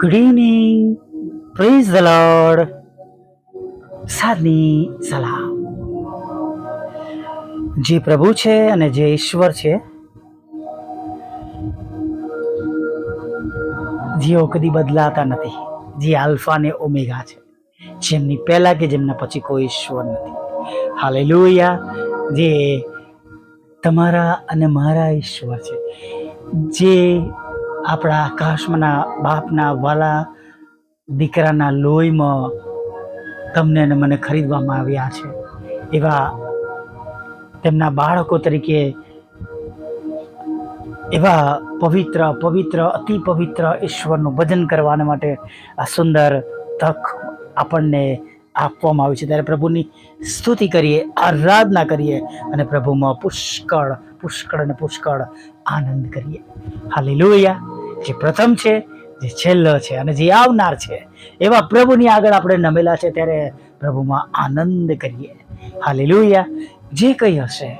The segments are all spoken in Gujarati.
Good evening, praise the lord. સાદની સલામ. જે પ્રભુ છે અને જે ઈશ્વર છે, જેઓ કદી બદલાતા નથી, જે આલ્ફા ને ઓમેગા છે, જેમની પહેલા કે જેમના પછી કોઈ ઈશ્વર નથી. હાલેલુયા. જે તમારા અને મારા ઈશ્વર છે, જે આપણા આકાશમાંના બાપના વાલા દીકરાના લોહીમાં તમને અને મને ખરીદવામાં આવ્યા છે, એવા તેમના બાળકો તરીકે એવા પવિત્ર પવિત્ર અતિ પવિત્ર ઈશ્વરનું ભજન કરવા માટે આ સુંદર તક આપણને આપવામાં આવી છે. ત્યારે પ્રભુની સ્તુતિ કરીએ, આરાધના કરીએ અને પ્રભુમાં પુષ્કળ પુષ્કળ અને પુષ્કળ આનંદ કરીએ. હાલેલુયા. જે પ્રથમ છે, જે છેલ્લો છે અને જે આવનાર છે, એવા પ્રભુની આગળ આપણે નમેલા છે, ત્યારે પ્રભુમાં આનંદ કરીએ. હાલેલુયા. જે કંઈ હશે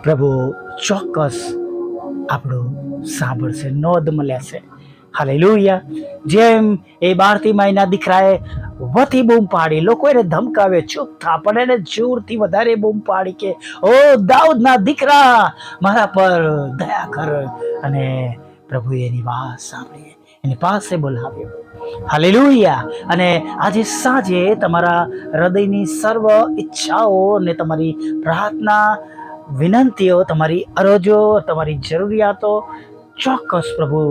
પ્રભુ ચોક્કસ આપણું સાંભળશે, નોંધ લેશે. હાલેલુયા. જેમ એ 12 મહિના દીકરાએ વતી બૂમ પાડી, લોકો એને ધમકાવે, ચૂપ થા, પણ એને જોરથી વધારે બૂમ પાડી કે ઓ દાઉદના દીકરા, મારા પર દયા કર. અને પ્રભુએ એની વાત સાંભળી, એની પાસે બોલાવ્યો. હાલેલુયા. અને આજે સાંજે તમારા હૃદયની સર્વ ઈચ્છાઓ અને તમારી પ્રાર્થના, વિનંતીઓ, તમારી અરજો, તમારી જરૂરિયાતો ચોક્કસ પ્રભુ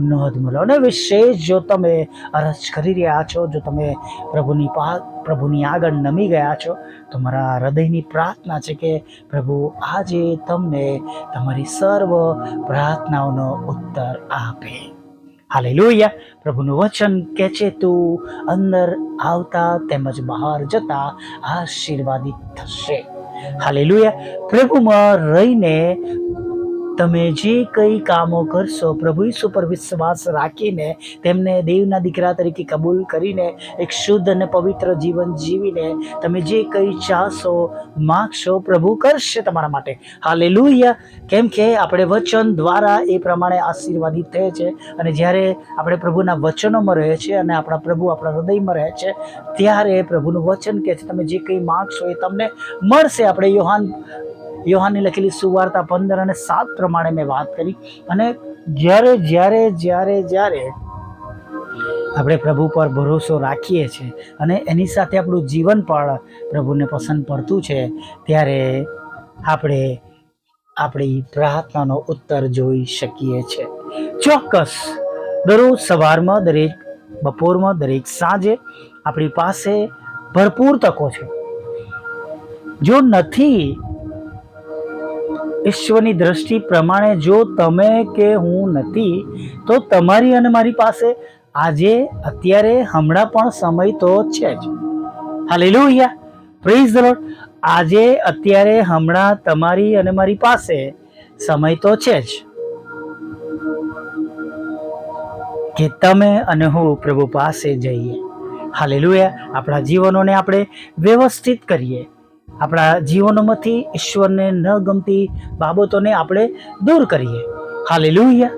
નોંધ મળો. અને વિશેષ જો તમે અરજ કરી રહ્યા છો, જો તમે પ્રભુની આગળ નમી ગયા છો, તો મારા હૃદયની પ્રાર્થના છે કે પ્રભુ આજે તમને તમારી સર્વ પ્રાર્થનાઓનો ઉત્તર આપે. હાલેલુયા. પ્રભુનું વચન કે છે, તું અંદર આવતા તેમજ બહાર જતા આશીર્વાદિત થશે. હાલેલુયા. પ્રભુમાં રહીને તમે જે કંઈ કામો કરશો, પ્રભુ ઈસુ પર વિશ્વાસ રાખીને, તેમને દેવના દીકરા તરીકે કબૂલ કરીને, એક શુદ્ધ અને પવિત્ર જીવન જીવીને તમે જે કંઈ ચાહશો, માગશો, પ્રભુ કરશે તમારા માટે. હાલેલુયા. કેમ કે આપણે વચન દ્વારા એ પ્રમાણે આશીર્વાદિત થઈએ છે. અને જ્યારે આપણે પ્રભુના વચનોમાં રહે છે અને આપણા પ્રભુ આપણા હૃદયમાં રહે છે, ત્યારે પ્રભુનું વચન કહે છે તમે જે કંઈ માગશો એ તમને મળશે. આપણે યોહાનની લખેલી સુવાર્તા 15 અને 7 પ્રમાણે મેં વાત કરી. અને જ્યારે જ્યારે જ્યારે જ્યારે આપણે પ્રભુ પર ભરોસો રાખીએ છીએ અને એની સાથે આપણું જીવન પણ પ્રભુને પસંદ પડતું છે, ત્યારે આપણે આપણી પ્રાર્થનાનો ઉત્તર જોઈ શકીએ છીએ. ચોક્કસ દરરોજ સવારમાં, દરેક બપોરમાં, દરેક સાંજે આપણી પાસે ભરપૂર તકો છે. જો નથી ઈશ્વરની દ્રષ્ટિ પ્રમાણે, જો તમે કે હું નથી, તો તમારી અને મારી પાસે આજે, અત્યારે, હમણાં પણ સમય તો છે જ. હાલેલુયા. Praise the lord. આજે, અત્યારે, હમણાં તમારી અને મારી પાસે સમય તો છે જ કે તમે અને હું પ્રભુ પાસે જઈએ. હાલેલુયા. આપણા જીવનોને આપણે વ્યવસ્થિત કરીએ. આપણા જીવનોમાંથી ઈશ્વરને ન ગમતી બાબતોને આપણે દૂર કરીએ. હાલેલુયા.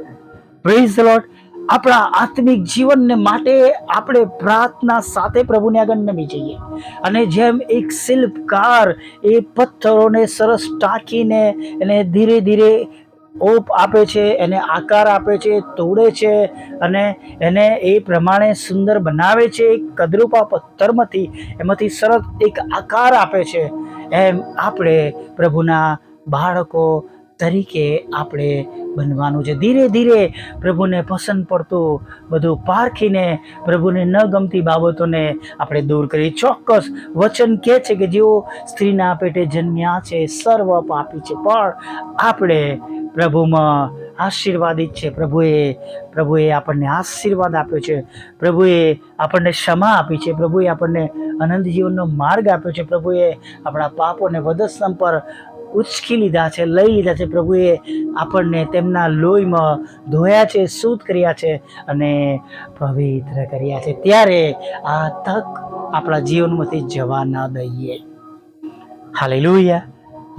Praise the lord. આપણા આત્મિક જીવનને માટે આપણે પ્રાર્થના સાથે પ્રભુને આગળ નમી જઈએ. અને જેમ એક શિલ્પકાર એ પથ્થરોને સરસ ટાંકીને એને ધીરે ધીરે ઓપ આપે છે, એને આકાર આપે છે, તોડે છે અને એને એ પ્રમાણે સુંદર બનાવે છે. એક કદરૂપા પથ્થરમાંથી એમાંથી સરસ એક આકાર આપે છે, એમ આપણે પ્રભુના બાળકો તરીકે આપણે બનવાનું છે. ધીરે ધીરે પ્રભુને પસંદ પડતું બધું પારખીને પ્રભુને ન ગમતી બાબતોને આપણે દૂર કરીએ. ચોક્કસ વચન કહે છે કે જેઓ સ્ત્રીના પેટે જન્મ્યા છે સર્વ પાપી છે, પણ આપણે પ્રભુમાં આશીર્વાદિત છે. પ્રભુએ આપણને આશીર્વાદ આપ્યો છે. પ્રભુએ આપણને ક્ષમા આપી છે. પ્રભુએ આપણને અનંત જીવનનો માર્ગ આપ્યો છે. પ્રભુએ આપણા પાપોને વધસ્તંભ પર ઉચકી લીધા છે, લઈ લીધા છે. પ્રભુએ આપણને તેમના લોહીમાં ધોયા છે, શુદ્ધ કર્યા છે અને પવિત્ર કર્યા છે. ત્યારે આ તક આપણા જીવનમાંથી જવા ન દઈએ. હાલેલુયા.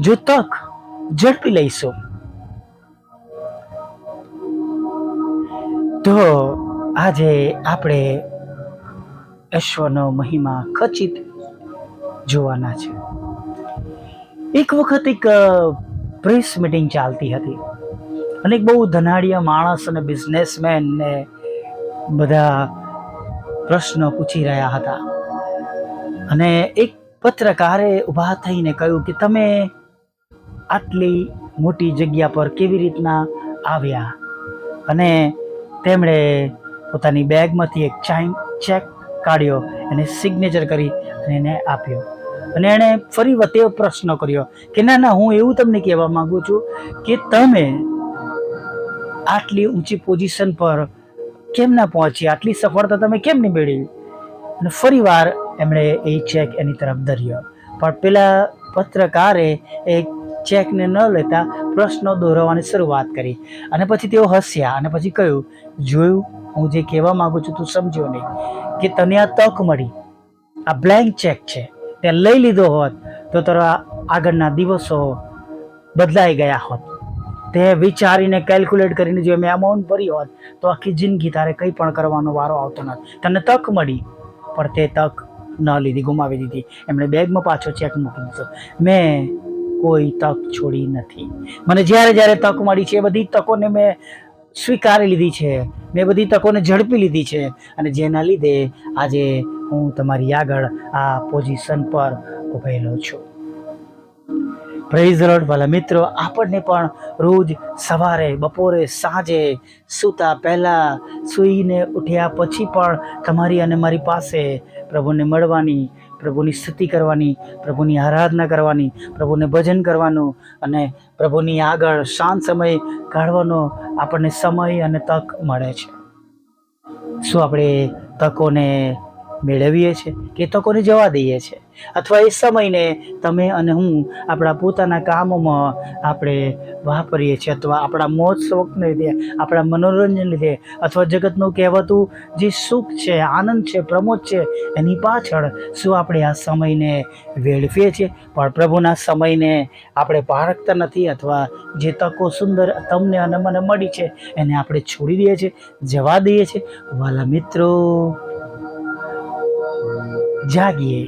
જો તક ઝડપી લઈશું તો આજે આપણે ઈશ્વરનો મહિમા ખચિત જોવાના છે. એક વખત એક પ્રેસ મીટિંગ ચાલતી હતી અને એક બહુ ધનાઢ્ય માણસ અને બિઝનેસમેન ને બધા પ્રશ્નો પૂછી રહ્યા હતા અને એક પત્રકારે ઊભા થઈને કહ્યું કે તમે આટલી મોટી જગ્યા પર કેવી રીતના આવ્યા? અને તેમણે પોતાની બેગમાંથી એક ચેક કાઢ્યો, એને સિગ્નેચર કરી અને એને આપ્યો અને એણે ફરી વખતે પ્રશ્ન કર્યો કે ના ના, હું એવું તમને કહેવા માંગુ છું કે તમે આટલી ઊંચી પોઝિશન પર કેમ ના પહોંચી, આટલી સફળતા તમે કેમ નહીં મેળવી? અને ફરી વાર એમણે એ ચેક એની તરફ ધર્યો, પણ પેલા પત્રકારે એ ચેકને ન લેતા પ્રશ્નો દોહરાવવાની શરૂઆત કરી અને પછી તેઓ હસ્યા અને પછી કહ્યું, જોયું, હું જે કહેવા માંગુ છું તું સમજ્યો નહીં કે તને આ તક મળી, આ બ્લેન્ક ચેક છે, તે લઈ લીધો હોત તો તારા આગળના દિવસો બદલાઈ ગયા હોત. તે વિચારીને કેલ્ક્યુલેટ કરીને જો મેં અમાઉન્ટ ભરી હોત તો આખી જિંદગી તારે કંઈ પણ કરવાનો વારો આવતો નથી. તને તક મળી પણ તે તક ન લીધી, ગુમાવી દીધી. એમણે બેગમાં પાછો ચેક મૂકી દીધો. મેં કોઈ તક છોડી નથી. મને જ્યારે જ્યારે તક મળી છે એ બધી તકોને મેં સ્વીકારી લીધી છે, મેં બધી તકોને ઝડપી લીધી છે અને જેના લીધે આજે હું તમારી આગળ આ પોઝિશન પર ઊભેલો છું. Praise the lord. વાલા મિત્રો, આપણને પણ રોજ સવારે, બપોરે, સાંજે, સૂતા પહેલાં, સૂઈને ઉઠ્યા પછી પણ તમારી અને મારી પાસે પ્રભુને મળવાની, પ્રભુની સ્તુતિ કરવાની, પ્રભુની આરાધના કરવાની, પ્રભુને ભજન કરવાનું અને પ્રભુની આગળ શાંત સમય કાઢવાનો આપણને સમય અને તક મળે છે. શું આપણે તકોને મેળવીએ છીએ કે તકોને જવા દઈએ છીએ? અથવા એ સમયને તમે અને હું આપણા પોતાના કામોમાં આપણે વાપરીએ છીએ, અથવા આપણા મોજ શોખને લીધે, આપણા મનોરંજન લીધે, અથવા જગતનું કહેવાતું જે સુખ છે, આનંદ છે, પ્રમોદ છે, એની પાછળ શું આપણે આ સમયને વેડફીએ છીએ? પણ પ્રભુના સમયને આપણે પારખતા નથી, અથવા જે તકો સુંદર તમને અને મને મળી છે એને આપણે છોડી દઈએ છીએ, જવા દઈએ છીએ. વાલા મિત્રો, જાગીએ.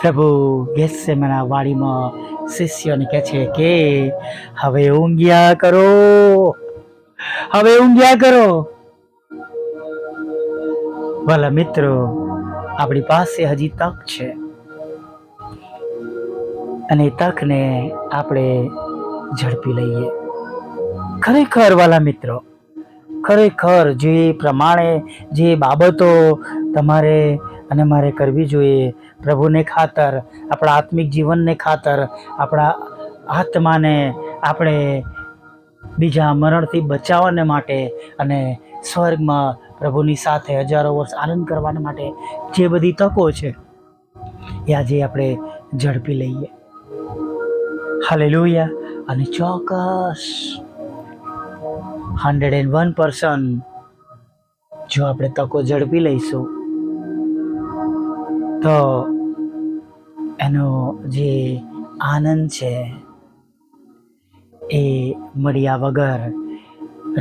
પ્રભુ ગેથસેમના વાડીમાં શિષ્યોને કહે છે કે હવે ઊંઘ્યા કરો, હવે ઊંઘ્યા કરો. ભલા મિત્રો, આપણી પાસે હજી તક છે અને એ તકને આપણે ઝડપી લઈએ. ખરેખર વાલા મિત્રો, ખરેખર જે પ્રમાણે જે બાબતો તમારે અને મારે કરવી જોઈએ પ્રભુને ખાતર, આપણા આત્મિક જીવનને ખાતર, આપણા આત્માને આપણે બીજા મરણથી બચાવવાને માટે અને સ્વર્ગમાં પ્રભુની સાથે હજારો વર્ષ આનંદ કરવાને માટે જે બધી તકો છે એ આજે આપણે ઝડપી લઈએ. હાલેલુયા. અને ચોક્કસ 101% જો આપણે તકો ઝડપી લઈશું તો એનો જે આનંદ છે એ મળ્યા વગર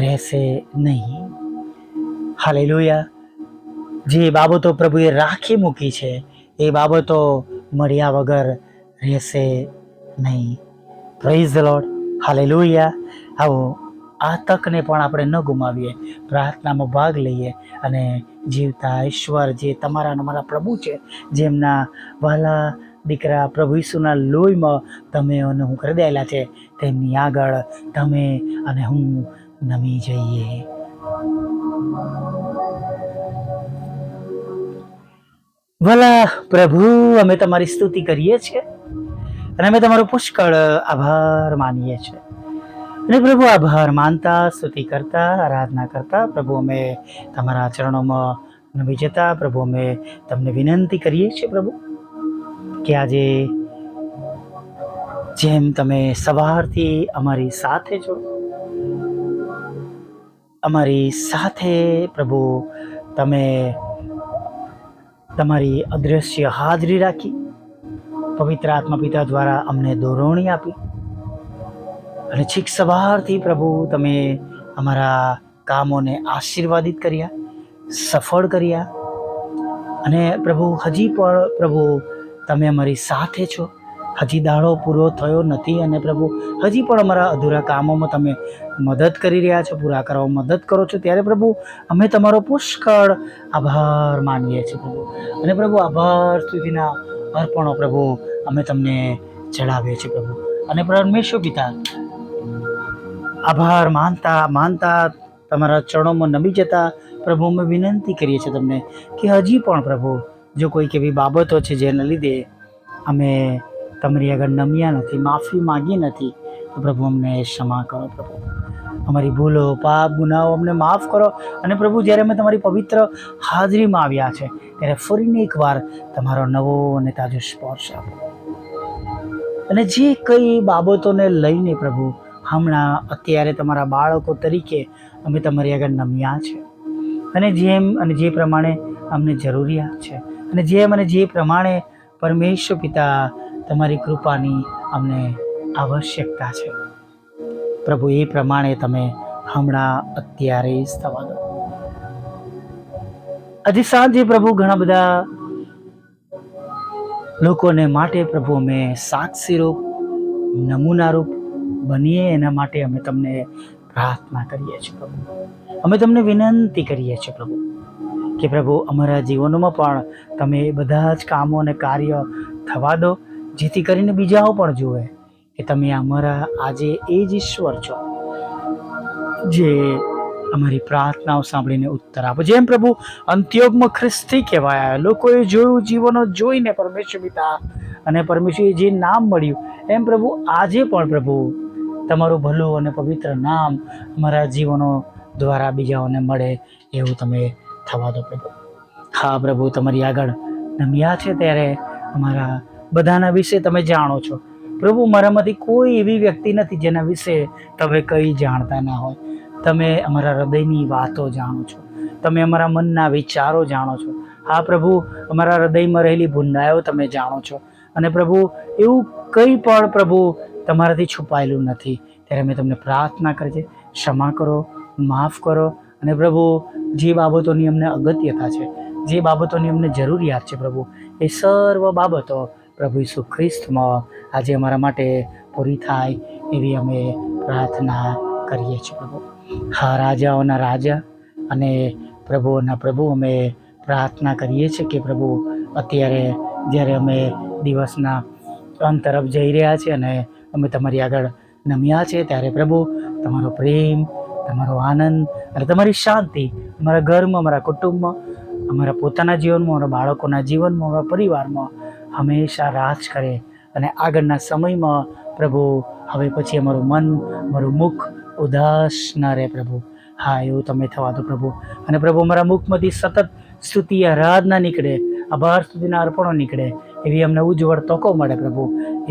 રહેશે નહીં. હાલેલુયા. જે બાબતો પ્રભુએ રાખી મૂકી છે એ બાબતો મળ્યા વગર રહેશે નહીં. Praise the lord. હાલેલુયા. આવો આ તકને પણ આપણે ન ગુમાવીએ, પ્રાર્થનામાં ભાગ લઈએ અને જીવતા ઈશ્વર જે તમારા અને મારા પ્રભુ છે, જેમના વહાલા દીકરા પ્રભુ ઈસુના લોહીમાં તમે અને હું ખરીદાયેલા છે, તેમની આગળ તમે અને હું નમી જઈએ. ભલા પ્રભુ, અમે તમારી સ્તુતિ કરીએ છીએ અને અમે તમારો પુષ્કળ આભાર માનીએ છીએ. અને પ્રભુ, આભાર માનતા, સ્તુતિ કરતા, આરાધના કરતા પ્રભુ અમે તમારા ચરણોમાં નમી જતા પ્રભુ અમે તમને વિનંતી કરીએ છીએ પ્રભુ કે આજે જેમ તમે સવારથી અમારી સાથે છો, અમારી સાથે પ્રભુ તમે તમારી અદૃશ્ય હાજરી રાખી, પવિત્ર આત્મા પિતા દ્વારા અમને દોરવણી આપી અને છેક સવારથી પ્રભુ તમે અમારા કામોને આશીર્વાદિત કર્યા, સફળ કર્યા. અને પ્રભુ હજી પણ પ્રભુ તમે અમારી સાથે છો. હજી દાડો પૂરો થયો નથી અને પ્રભુ હજી પણ અમારા અધૂરા કામોમાં તમે મદદ કરી રહ્યા છો, પૂરા કરવામાં મદદ કરો છો. ત્યારે પ્રભુ અમે તમારો પુષ્કળ આભાર માનીએ છીએ પ્રભુ. અને પ્રભુ આભાર સ્તુતિના અર્પણો પ્રભુ અમે તમને ચડાવીએ છીએ પ્રભુ. અને પરમેશ્વર પિતા આભાર માનતા માનતા તમારા ચરણોમાં નમી જતા પ્રભુ અમે વિનંતી કરીએ છીએ તમને કે હજી પણ પ્રભુ જો કોઈક એવી બાબતો છે જેના લીધે અમે તમારી આગળ નમ્યા નથી, માફી માગી નથી, તો પ્રભુ અમને ક્ષમા કરો પ્રભુ. અમારી ભૂલો, પાપ, ગુનાઓ અમને માફ કરો. અને પ્રભુ જ્યારે અમે તમારી પવિત્ર હાજરીમાં આવ્યા છે ત્યારે ફરીને એકવાર તમારો નવો અને તાજો સ્પર્શ આપો. અને જે કઈ બાબતોને લઈને પ્રભુ હમણાં અત્યારે તમારા બાળકો તરીકે અમે તમારી આગળ નમ્યા છે, અને જે પ્રમાણે અમને જરૂરિયાત છે, અને જે પ્રમાણે પરમેશ્વર પિતા તમારી કૃપાની અમને આવશ્યકતા છે પ્રભુ, એ પ્રમાણે તમે હમણાં અત્યારે જ થવા દો. આજે સાંજે પ્રભુ ઘણા બધા લોકોને માટે પ્રભુ અમે સાક્ષીરૂપ, નમૂનારૂપ બનીએ એના માટે અમે તમને પ્રાર્થના કરીએ છીએ પ્રભુ. અમે તમને વિનંતી કરીએ છીએ પ્રભુ કે પ્રભુ અમારા જીવનોમાં પણ તમે બધા જ કામો અને કાર્ય થવા દો, જેથી કરીને બીજાઓ પણ જુએ કે તમે અમારા આજે એ જ ઈશ્વર છો જે અમારી પ્રાર્થનાઓ સાંભળીને ઉત્તર આપો. જેમ પ્રભુ અંત્યોગમાં ખ્રિસ્તી કહેવાયા, લોકોએ જોયું, જીવનો જોઈને પરમેશ્વર પિતા અને પરમેશ્વર જે નામ મળ્યું, એમ પ્રભુ આજે પણ પ્રભુ તમારું ભલું અને પવિત્ર નામ અમારા જીવનો દ્વારા બીજાઓને મળે એવું તમે થવા દો પ્રભુ. હા પ્રભુ, તમારી આગળ નમ્યા છે ત્યારે અમારા બધાના વિશે તમે જાણો છો પ્રભુ. મારામાંથી કોઈ એવી વ્યક્તિ નથી જેના વિશે તમે કંઈ જાણતા ના હોય. તમે અમારા હૃદયની વાતો જાણો છો, તમે અમારા મનના વિચારો જાણો છો. હા પ્રભુ, અમારા હૃદયમાં રહેલી ભૂંડાઈઓ તમે જાણો છો. અને પ્રભુ એવું કંઈ પણ પ્રભુ તમારાથી છુપાયેલું નથી. ત્યારે અમે તમને પ્રાર્થના કરીએ છીએ, ક્ષમા કરો, માફ કરો. અને પ્રભુ જે બાબતોની અમને અગત્યતા છે, જે બાબતોની અમને જરૂરિયાત છે પ્રભુ, એ સર્વ બાબતો પ્રભુ ઈસુ ખ્રિસ્તમાં આજે અમારા માટે પૂરી થાય એવી અમે પ્રાર્થના કરીએ છીએ પ્રભુ. હા રાજાઓના રાજા અને પ્રભુઓના પ્રભુ અમે પ્રાર્થના કરીએ છીએ કે પ્રભુ અત્યારે જ્યારે અમે દિવસના અંત તરફ જઈ રહ્યા છીએ અને અમે તમારી આગળ નમ્યા છે ત્યારે પ્રભુ તમારો પ્રેમ, તમારો આનંદ અને તમારી શાંતિ અમારા ઘરમાં, અમારા કુટુંબમાં, અમારા પોતાના જીવનમાં, અમારા બાળકોના જીવનમાં, અમારા પરિવારમાં હંમેશા રાજ કરે. અને આગળના સમયમાં પ્રભુ હવે પછી અમારું મન, અમારું મુખ ઉદાસ ન રહે પ્રભુ. હા એવું તમે થવા દો પ્રભુ. અને પ્રભુ અમારા મુખમાંથી સતત સ્તુતિ, આરાધના નીકળે, આભાર સ્તુતિના અર્પણો નીકળે, એવી અમને ઉજ્જવળ તકો મળે પ્રભુ.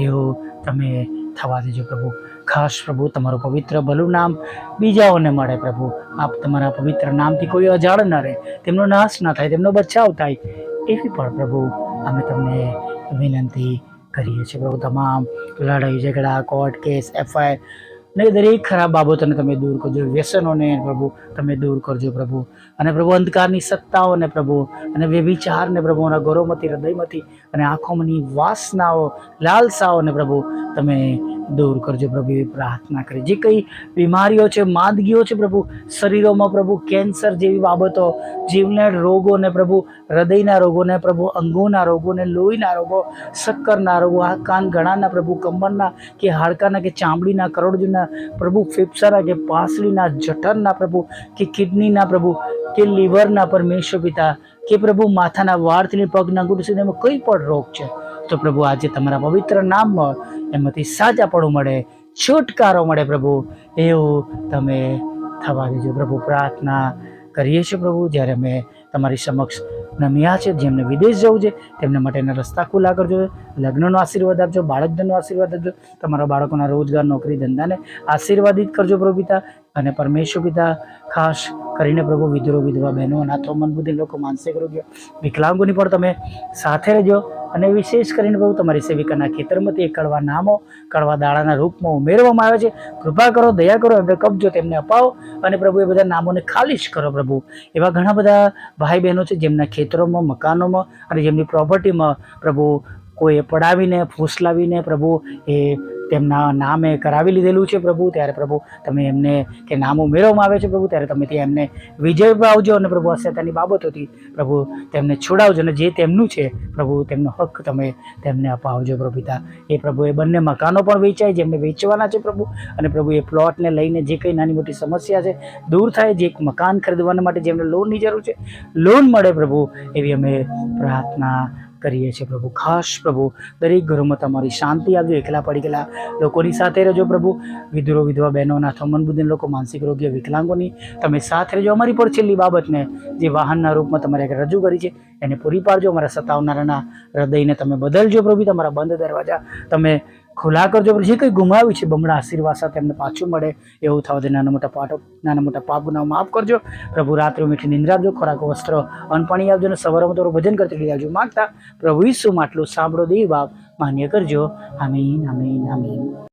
એવું તમે થવા દેજો પ્રભુ. ખાસ પ્રભુ તમારું પવિત્ર ભલું નામ બીજાઓને મળે પ્રભુ. આપ તમારા પવિત્ર નામથી કોઈ અજાણ ન રહે, તેમનો નાશ ન થાય, તેમનો બચાવ થાય, એવી પણ પ્રભુ અમે તમને વિનંતી કરીએ છીએ પ્રભુ. તમામ લડાઈ ઝઘડા, કોર્ટ કેસ, એફઆઈઆર ને દરેક ખરાબ બાબતોને તમે દૂર કરજો, વ્યસનોને પ્રભુ તમે દૂર કરજો પ્રભુ. અને પ્રભુ અંધકારની સત્તાઓને પ્રભુ અને વ્યભિચારને પ્રભુ અમારા ગૌરવમાંથી, હૃદયમાંથી અને આંખોમાંની વાસનાઓ, લાલસાઓને પ્રભુ તમે દૂર કરજો પ્રભુ. એવી પ્રાર્થના કરી. જે કંઈ બીમારીઓ છે, માંદગીઓ છે પ્રભુ શરીરોમાં પ્રભુ, કેન્સર જેવી બાબતો, જીવલેણ રોગોને પ્રભુ, હૃદયના રોગોને પ્રભુ, અંગોના રોગોને, લોહીના રોગો, શક્કરના રોગો, આ કાન ગળાના પ્રભુ, કમરના કે હાડકાના કે ચામડીના, કરોડરજ્જુના પ્રભુ, ફેફસાના કે પાસળીના, જઠરના પ્રભુ કે કિડનીના પ્રભુ કે લીવરના પરમેશ્વર પિતા કે પ્રભુ માથાના વાળથી પગના ઘૂંટણ સુધી એમાં કંઈ પણ રોગ છે તો પ્રભુ આજે તમારા પવિત્ર નામમાં એમાંથી સાજાપણું મળે, છુટકારો મળે પ્રભુ. એવું તમે થવા દેજો પ્રભુ. પ્રાર્થના કરીએ છીએ પ્રભુ. જ્યારે અમે તમારી સમક્ષ નમ્યા છે, જેમને વિદેશ જવું છે તેમના માટેના રસ્તા ખુલ્લા કરજો, લગ્નનો આશીર્વાદ આપજો, બાળકધનનો આશીર્વાદ આપજો, તમારા બાળકોના રોજગાર, નોકરી, ધંધાને આશીર્વાદિત કરજો પ્રભુ પિતા. અને પરમેશ્વર પિતા ખાસ કરીને પ્રભુ વિધુરો વિધવા બહેનો અનાથો મનબુદ્ધિ લોકો માનસિક રોગ્ય વિકલાંગોની પણ તમે સાથે રહેજો અને વિશેષ કરીને પ્રભુ તમારી સેવિકાના ખેતરમાંથી એ કડવા નામો કડવા દાડાના રૂપમાં ઉમેરવામાં આવે છે. કૃપા કરો, દયા કરો, એમને કબજો તેમને અપાવો અને પ્રભુ એ બધા નામોને ખાલી જ કરો. પ્રભુ એવા ઘણા બધા ભાઈ બહેનો છે જેમના ખેતરોમાં, મકાનોમાં અને જેમની પ્રોપર્ટીમાં પ્રભુ કોઈએ પડાવીને ફૂસલાવીને પ્રભુ એ તેમના નામે કરાવી લીધેલું છે. પ્રભુ ત્યારે પ્રભુ તમે એમને કે નામ ઉમેરવામાં આવે છે પ્રભુ ત્યારે તમે ત્યાં એમને વિજય પાવજો અને પ્રભુ અસત્યની બાબતોથી પ્રભુ તેમને છોડાવજો અને જે તેમનું છે પ્રભુ તેમનો હક તમે તેમને અપાવજો. પ્રભુ પિતા એ પ્રભુ એ બંને મકાનો પણ વેચાય જેમને વેચવાના છે પ્રભુ અને પ્રભુ એ પ્લોટને લઈને જે કંઈ નાની મોટી સમસ્યા છે દૂર થાય. જે એક મકાન ખરીદવાના માટે જેમને લોનની જરૂર છે લોન મળે પ્રભુ એવી અમે પ્રાર્થના કરીએ છીએ. પ્રભુ ખાસ પ્રભુ દરેક ઘરોમાં તમારી શાંતિ આવજો. એકલા પડી ગયેલા લોકોની સાથે રહેજો પ્રભુ. વિધુરો વિધવા બહેનોના થમન બુદ્ધિન લોકો, માનસિક રોગીઓ, વિકલાંગોની તમે સાથે રહેજો. અમારી પર છેલ્લી બાબતને જે વાહનના રૂપમાં તમારે આગળ રજૂ કરી છે એને પૂરી પાડજો. અમારા સતાવનારાના હૃદયને તમે બદલજો પ્રભુ. તમારા બંધ દરવાજા તમે ખુલ્લા કરજો. જે કંઈ ગુમાવ્યું છે બમણા આશીર્વાદ સાથે એમને પાછું મળે એવું થવા દે. નાના મોટા પાપ ગુનાઓ માફ કરજો પ્રભુ. રાત્રે મીઠી નિંદ્રા આપજો, ખોરાક, વસ્ત્ર, અન્ન પાણી આપજો અને સવારમાં તમારું ભજન કરતી લઈ આવજો. માગતા પ્રભુ ઈસુ માટલું સાંભળો, દેવ બાપ માન્ય કરજો. આમીન, આમીન, આમીન.